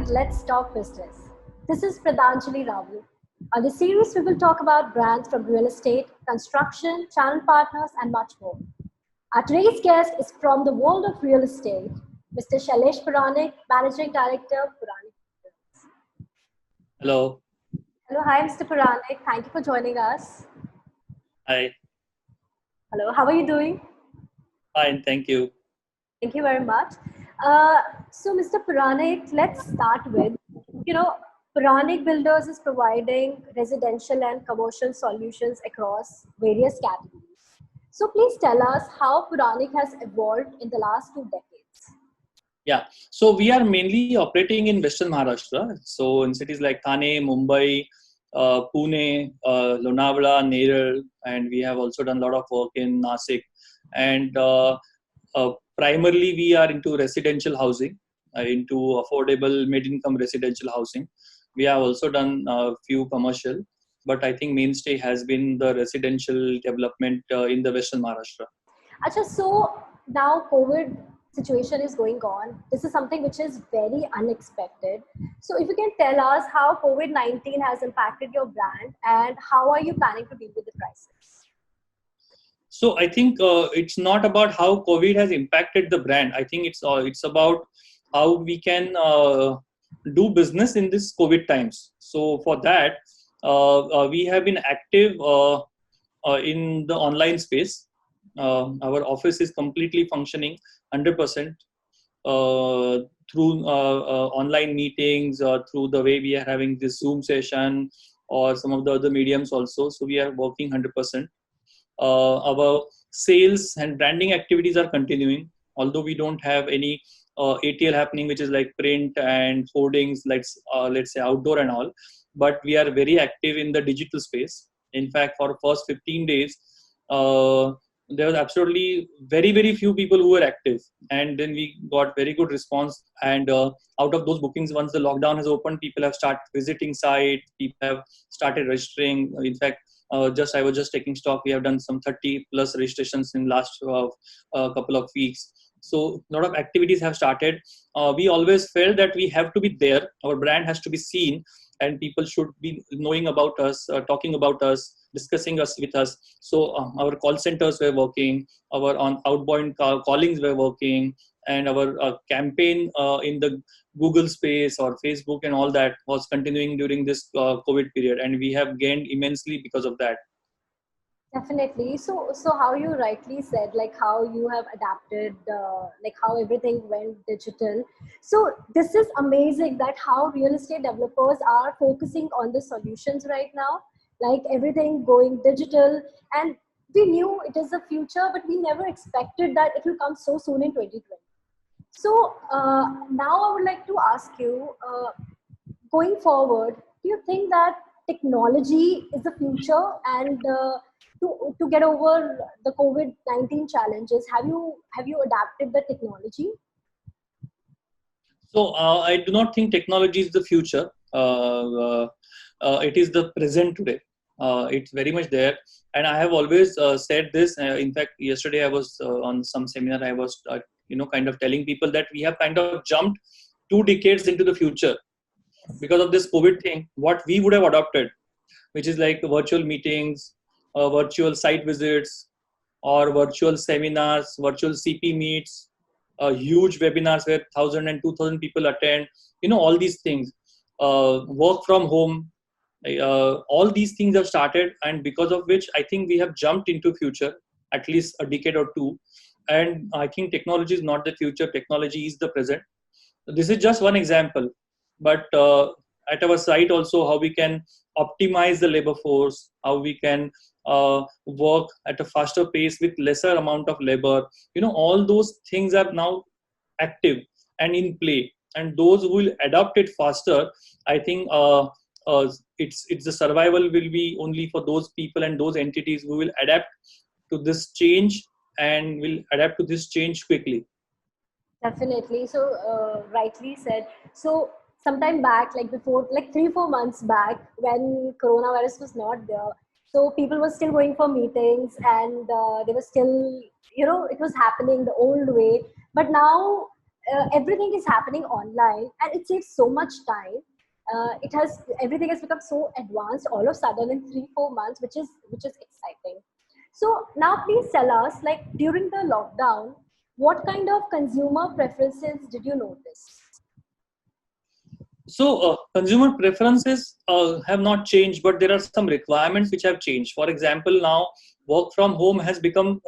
with Let's Talk Business. This is Pradhanjali Ravu. On this series, we will talk about brands from real estate, construction, channel partners, and much more. Our today's guest is from the world of real estate, Mr. Shailesh Puranik, Managing Director, Puranik. Hello. Hello, hi, Mr. Puranik. Thank you for joining us. Hi. Hello, how are you doing? Fine. Thank you. Thank you very much. So, Mr. Puranik, let's start with, Puranik Builders is providing residential and commercial solutions across various categories. So, please tell us how Puranik has evolved in the last 2 decades. Yeah. So we are mainly operating in Western Maharashtra. So in cities like Thane, Mumbai, Pune, Lonavala, Neral, and we have also done a lot of work in Nasik. And primarily we are into residential housing, into affordable mid-income residential housing. We have also done a few commercial, but I think mainstay has been the residential development in the Western Maharashtra. Achha, so now COVID situation is going on. This is something which is very unexpected. So if you can tell us how COVID-19 has impacted your brand and how are you planning to deal with the crisis? So I think it's not about how COVID has impacted the brand. I think it's about how we can do business in this COVID times. So for that, we have been active in the online space. Our office is completely functioning 100% through online meetings, through the way we are having this Zoom session or some of the other mediums also. So we are working 100%. Our sales and branding activities are continuing, although we don't have any ATL happening, which is like print and hoardings, like let's say outdoor and all. But we are very active in the digital space. In fact, for the first 15 days, there was absolutely very few people who were active, and then we got very good response. And out of those bookings, once the lockdown has opened, people have started visiting site, people have started registering. In fact, I was just taking stock. We have done some 30 plus registrations in last couple of weeks. So a lot of activities have started. We always felt that we have to be there. Our brand has to be seen, and people should be knowing about us, talking about us, discussing us with us. So our call centers were working, our outbound callings were working, and our campaign in the Google space or Facebook and all that was continuing during this COVID period, and we have gained immensely because of that. Definitely. So how you rightly said, like how you have adapted, like how everything went digital. So this is amazing that how real estate developers are focusing on the solutions right now, like everything going digital. And we knew it is the future, but we never expected that it will come so soon in 2020. So now I would like to ask you, going forward, do you think that technology is the future and to get over the COVID-19 challenges, have you adapted the technology? So I do not think technology is the future. It is the present today. It's very much there, and I have always said this. In fact, yesterday I was on some seminar. I was kind of telling people that we have kind of jumped 2 decades into the future because of this COVID thing. What we would have adopted, which is like virtual meetings, virtual site visits, or virtual seminars, virtual CP meets, huge webinars where 1,000 and 2,000 people attend. All these things. Work from home. All these things have started, and because of which I think we have jumped into future at least a decade or two. And I think technology is not the future. Technology is the present. This is just one example, but at our site also, how we can optimize the labor force, how we can work at a faster pace with lesser amount of labor. All those things are now active and in play, and those who will adopt it faster, I think it's the survival will be only for those people and those entities who will adapt to this change and will adapt to this change quickly. Definitely. So rightly said. So sometime back, like before, like 3-4 months back, when coronavirus was not there, so people were still going for meetings and they were still, it was happening the old way. But now everything is happening online, and it saves so much time. It has Everything has become so advanced all of a sudden in 3-4 months, which is exciting. So now please tell us, like during the lockdown, what kind of consumer preferences did you notice? So consumer preferences have not changed, but there are some requirements which have changed. For example, now work from home has become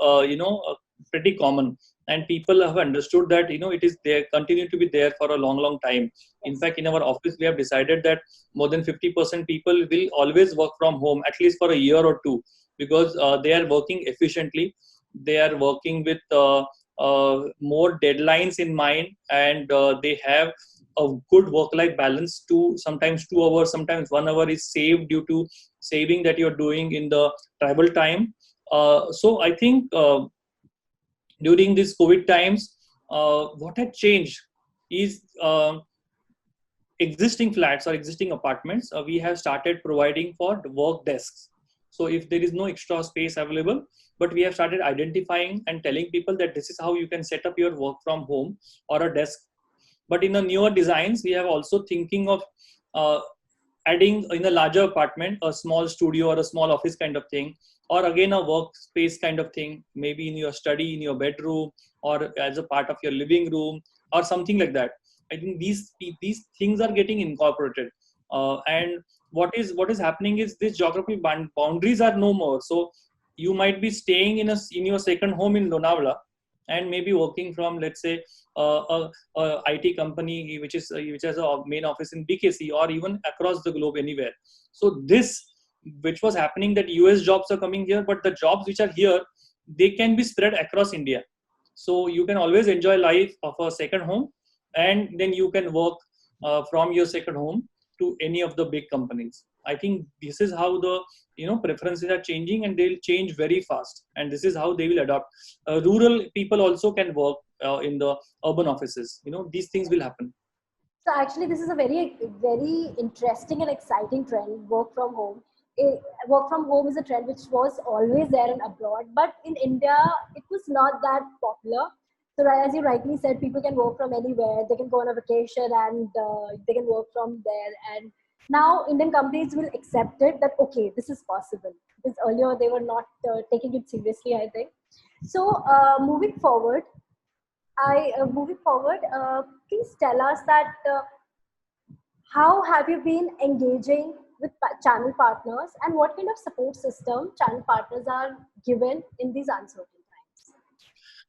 pretty common, and people have understood that it is there, continue to be there for a long time. In fact, in our office we have decided that more than 50% people will always work from home at least for a year or two, because they are working efficiently, they are working with more deadlines in mind, and they have a good work-life balance. Sometimes 2 hours, sometimes 1 hour is saved due to saving that you're doing in the travel time. So I think during these COVID times, what had changed is existing flats or existing apartments, we have started providing for the work desks. So if there is no extra space available, but we have started identifying and telling people that this is how you can set up your work from home or a desk. But in the newer designs, we have also thinking of uh, adding in a larger apartment a small studio or a small office kind of thing, or again a workspace kind of thing, maybe in your study, in your bedroom, or as a part of your living room, or something like that. I think these things are getting incorporated, and what is happening is this geographical boundaries are no more. So you might be staying in your second home in Lonavala, and maybe working from, let's say, IT company which has a main office in BKC, or even across the globe anywhere. So this, which was happening, that US jobs are coming here, but the jobs which are here, they can be spread across India. So you can always enjoy life of a second home, and then you can work from your second home to any of the big companies. I think this is how the preferences are changing, and they'll change very fast. And this is how they will adopt. Rural people also can work in the urban offices. These things will happen. So actually, this is a very interesting and exciting trend. Work from home. Work from home is a trend which was always there and abroad, but in India, it was not that popular. So as you rightly said, people can work from anywhere. They can go on a vacation, and they can work from there. And now Indian companies will accept it, that okay, this is possible, because earlier they were not taking it seriously, I think. So moving forward, please tell us that how have you been engaging with channel partners, and what kind of support system channel partners are given in these uncertain times?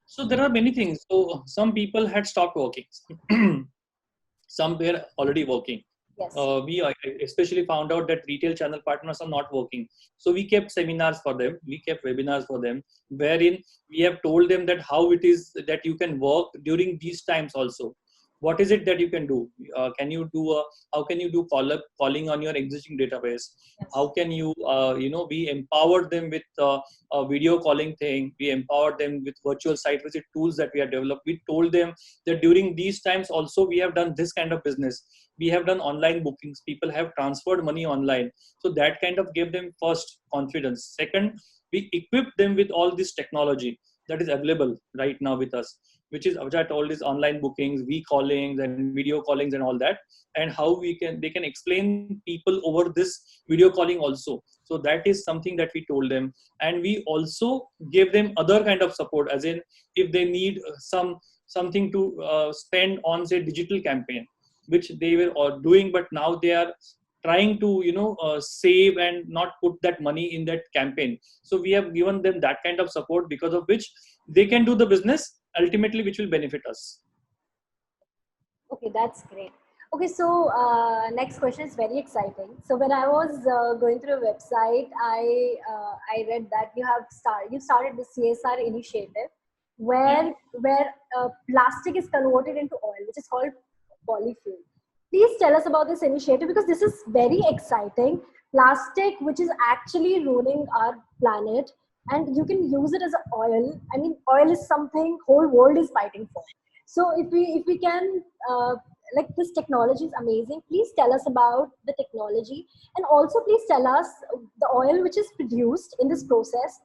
So there are many things. So some people had stopped working. Some were already working. Yes. We especially found out that retail channel partners are not working. So we kept seminars for them. We kept webinars for them, wherein we have told them that how it is that you can work during these times also. What is it that you can do? Can you do how can you do calling on your existing database? Yes. How can you we empowered them with a video calling thing. We empowered them with virtual site visit tools that we have developed. We told them that during these times also we have done this kind of business. We have done online bookings. People have transferred money online. So that kind of gave them first confidence. Second, we equipped them with all this technology that is available right now with us, which I told is online bookings, callings and video callings and all that, and how they can explain people over this video calling also. So that is something that we told them. And we also gave them other kind of support, as in if they need something to spend on, say, digital campaign, which they were doing, but now they are trying to save and not put that money in that campaign. So we have given them that kind of support, because of which they can do the business ultimately, which will benefit us. Okay, that's great. Okay, so next question is very exciting. So when I was going through a website, I read that you started the CSR initiative, where plastic is converted into oil, which is called polyfuel. Please tell us about this initiative, because this is very exciting. Plastic, which is actually ruining our planet, and you can use it as an oil. I mean, oil is something whole world is fighting for. So if we can, like, this technology is amazing. Please tell us about the technology, and also please tell us the oil which is produced in this process,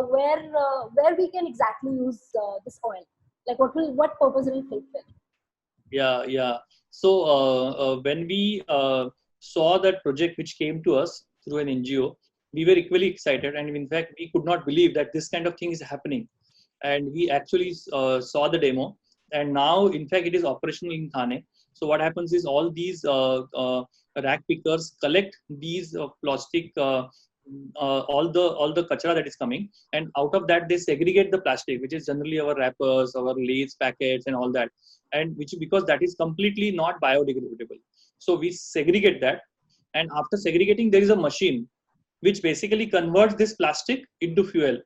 where we can exactly use this oil. Like what purpose it will fulfill. Yeah. So when we saw that project which came to us through an NGO, we were equally excited, and in fact, we could not believe that this kind of thing is happening. And we actually saw the demo, and now, in fact, it is operational in Thane. So what happens is all these rack pickers collect these plastic. All the kachra that is coming, and out of that they segregate the plastic, which is generally our wrappers, our lace packets, and all that, and which, because that is completely not biodegradable, so we segregate that, and after segregating there is a machine which basically converts this plastic into fuel,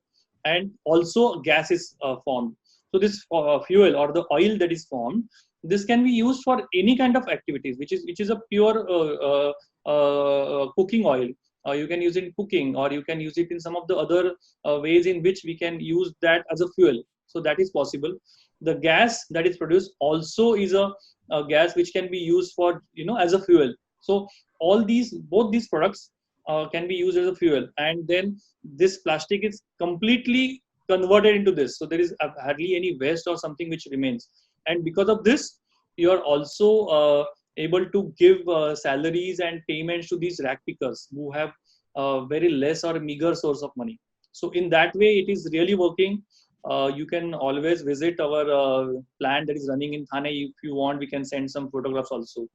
and also gas is formed. So this fuel or the oil that is formed, this can be used for any kind of activities, which is a pure cooking oil. You can use it in cooking, or you can use it in some of the other ways in which we can use that as a fuel. So that is possible. The gas that is produced also is a gas which can be used for, as a fuel. So all these, both these products can be used as a fuel, and then this plastic is completely converted into this, so there is hardly any waste or something which remains. And because of this, you are also able to give salaries and payments to these rack pickers who have very less or meager source of money. So in that way it is really working. You can always visit our plant that is running in Thane. If you want, we can send some photographs also.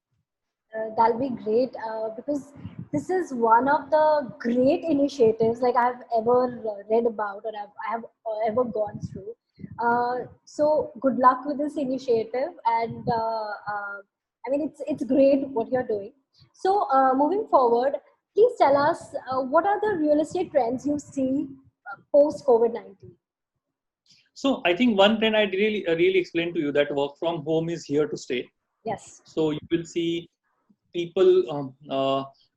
That'll be great, because this is one of the great initiatives like I've ever read about, or I have ever gone through. So good luck with this initiative, and I mean it's great what you're doing. So moving forward, please tell us what are the real estate trends you see post COVID-19? So I think one trend I really explained to you, that work from home is here to stay. Yes. So you will see people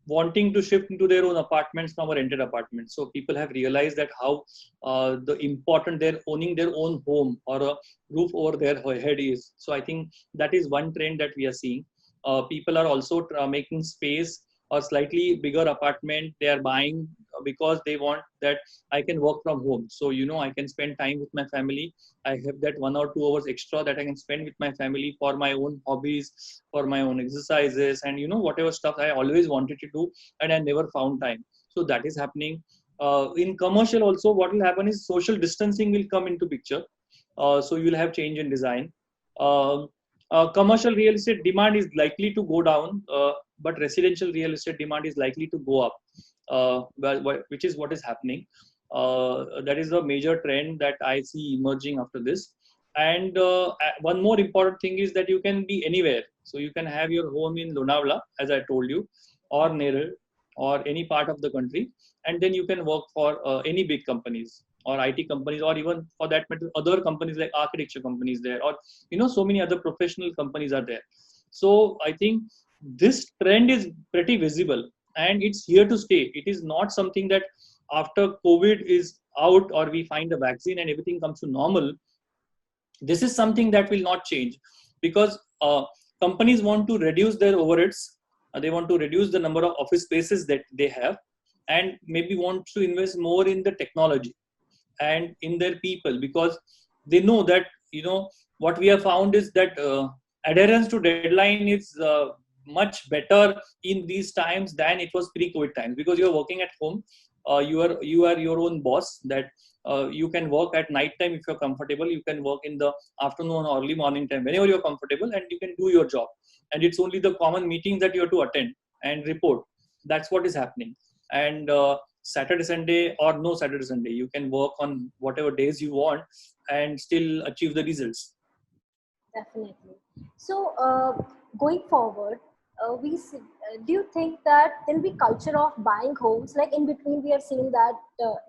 wanting to shift into their own apartments from a rented apartment. So people have realized that how the important they're owning their own home or a roof over their head is. So I think that is one trend that we are seeing. People are also making space or slightly bigger apartment they are buying because they want that I can work from home. So I can spend time with my family. I have that 1 or 2 hours extra that I can spend with my family for my own hobbies, for my own exercises, and whatever stuff I always wanted to do and I never found time. So that is happening. In commercial also, what will happen is social distancing will come into picture. So you will have change in design. Uh, Commercial real estate demand is likely to go down, but residential real estate demand is likely to go up, which is what is happening. That is a major trend that I see emerging after this. And one more important thing is that you can be anywhere. So you can have your home in Lonavala, as I told you, or Nerul, or any part of the country, and then you can work for any big companies or IT companies, or even for that matter, other companies like architecture companies there, or so many other professional companies are there. So I think this trend is pretty visible, and it's here to stay. It is not something that after COVID is out or we find a vaccine and everything comes to normal. This is something that will not change, because companies want to reduce their overheads. They want to reduce the number of office spaces that they have, and maybe want to invest more in the technology and in their people, because they know that what we have found is that adherence to deadline is much better in these times than it was pre-COVID times, because you are working at home. You are your own boss. That you can work at night time if you're comfortable. You can work in the afternoon or early morning time whenever you're comfortable, and you can do your job. And it's only the common meetings that you have to attend and report. That's what is happening. And Saturday, Sunday, or no Saturday, Sunday, you can work on whatever days you want and still achieve the results. Definitely. So, going forward, do you think that there'll be culture of buying homes? Like in between, we have seen that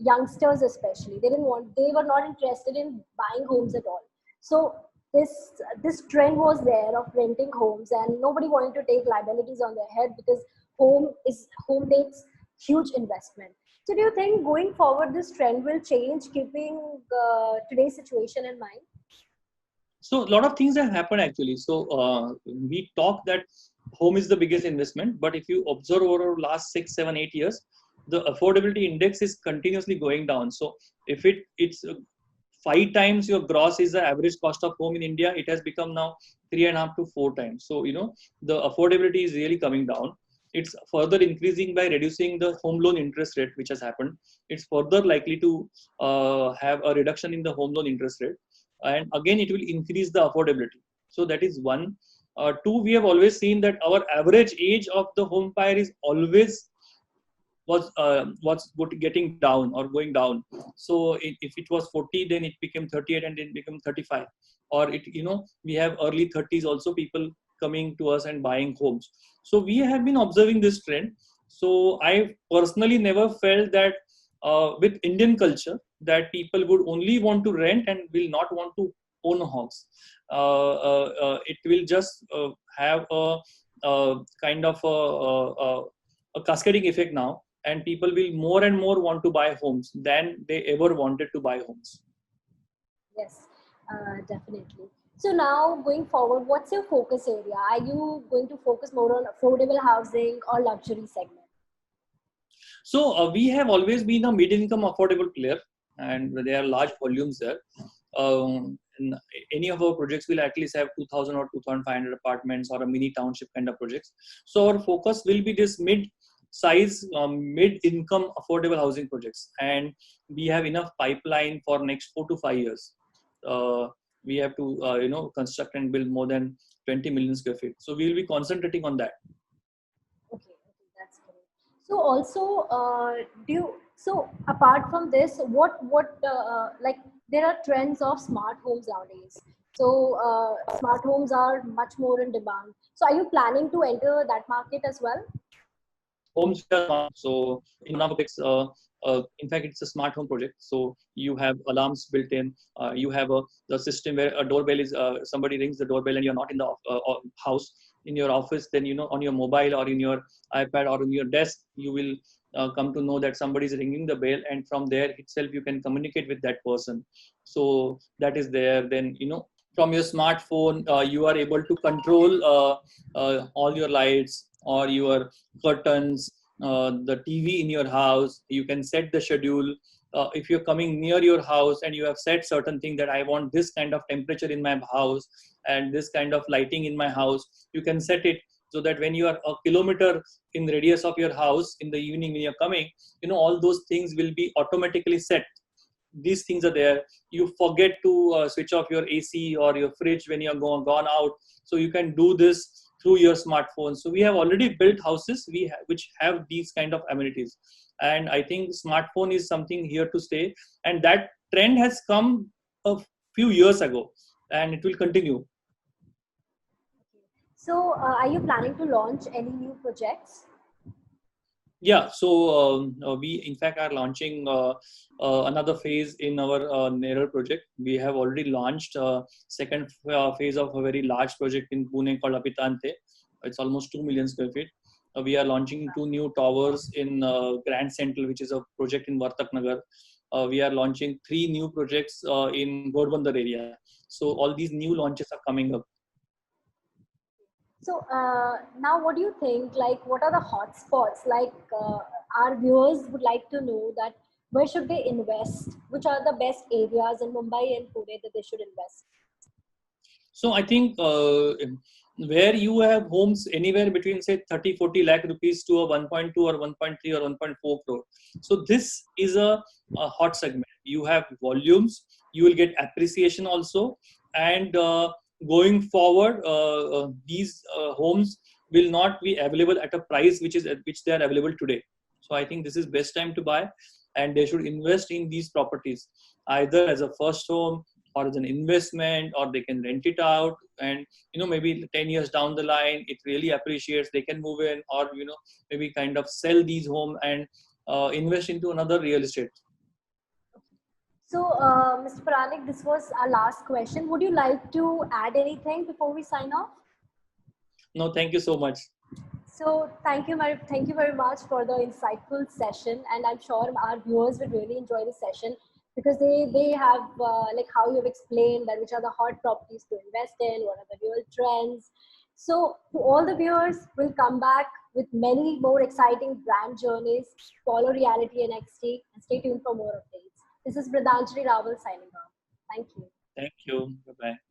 youngsters, especially, they were not interested in buying homes at all. So this trend was there of renting homes, and nobody wanted to take liabilities on their head because home takes huge investment. So, do you think going forward this trend will change, keeping today's situation in mind? So a lot of things have happened actually. So we talk that home is the biggest investment, but if you observe over the last 6, 7, 8 years, the affordability index is continuously going down. So if it's 5 times your gross is the average cost of home in India, it has become now 3.5 to 4 times. So, the affordability is really coming down. It's further increasing by reducing the home loan interest rate, which has happened. It's further likely to have a reduction in the home loan interest rate. And again, it will increase the affordability. So that is one. Two, we have always seen that our average age of the home buyer is always was getting down or going down. So if it was 40, then it became 38 and it became 35. Or we have early 30s also people coming to us and buying homes. So we have been observing this trend. So I personally never felt that with Indian culture that people would only want to rent and will not want to own a house. It will just have a kind of a cascading effect now, and people will more and more want to buy homes than they ever wanted to buy homes. Yes, definitely. So now going forward, what's your focus area? Are you going to focus more on affordable housing or luxury segment? So we have always been a mid-income affordable player, and there are large volumes there. Any of our projects will at least have 2,000 or 2,500 apartments or a mini township kind of projects. So our focus will be this mid-size, mid-income affordable housing projects, and we have enough pipeline for next 4 to 5 years. We have to construct and build more than 20 million square feet. So we will be concentrating on that. Okay, that's great. So also, so apart from this, what like there are trends of smart homes nowadays. So smart homes are much more in demand. So are you planning to enter that market as well? Homes are smart. So in one of the projects, in fact, it's a smart home project. So you have alarms built in. You have the system where a doorbell is somebody rings the doorbell and you're not in the house, in your office. Then on your mobile or in your iPad or in your desk, you will come to know that somebody is ringing the bell, and from there itself you can communicate with that person. So that is there. Then from your smartphone, you are able to control all your lights or your curtains, the TV in your house. You can set the schedule. If you're coming near your house and you have set certain thing that I want this kind of temperature in my house and this kind of lighting in my house, you can set it so that when you are a kilometer in radius of your house in the evening when you're coming, all those things will be automatically set. These things are there. You forget to switch off your AC or your fridge when you're gone out. So you can do this through your smartphone. So we have already built houses which have these kind of amenities. And I think smartphone is something here to stay. And that trend has come a few years ago and it will continue. So are you planning to launch any new projects? Yeah, so we in fact are launching another phase in our Neral project. We have already launched second phase of a very large project in Pune called Apitante. It's almost 2 million square feet. We are launching 2 new towers in Grand Central, which is a project in Vartak Nagar. We are launching 3 new projects in Ghodbunder area. So all these new launches are coming up. So now what do you think, like what are the hot spots? Like our viewers would like to know that where should they invest? Which are the best areas in Mumbai and Pune that they should invest? So I think where you have homes anywhere between say 30-40 lakh rupees to a 1.2 or 1.3 or 1.4 crore. So this is a hot segment. You have volumes, you will get appreciation also, and going forward, these homes will not be available at a price which they are available today. So I think this is best time to buy, and they should invest in these properties either as a first home or as an investment, or they can rent it out, and maybe 10 years down the line it really appreciates, they can move in, or maybe kind of sell these home and invest into another real estate. So Mr. Puranik, this was our last question. Would you like to add anything before we sign off? No, thank you so much. So thank you very much for the insightful session, and I'm sure our viewers will really enjoy the session because they have like how you have explained that which are the hot properties to invest in, what are the real trends. So to all the viewers, we'll come back with many more exciting brand journeys. Follow Reality NXT and stay tuned for more updates. This is Vrindanjali Rawal signing off. Thank you. Thank you. Bye bye.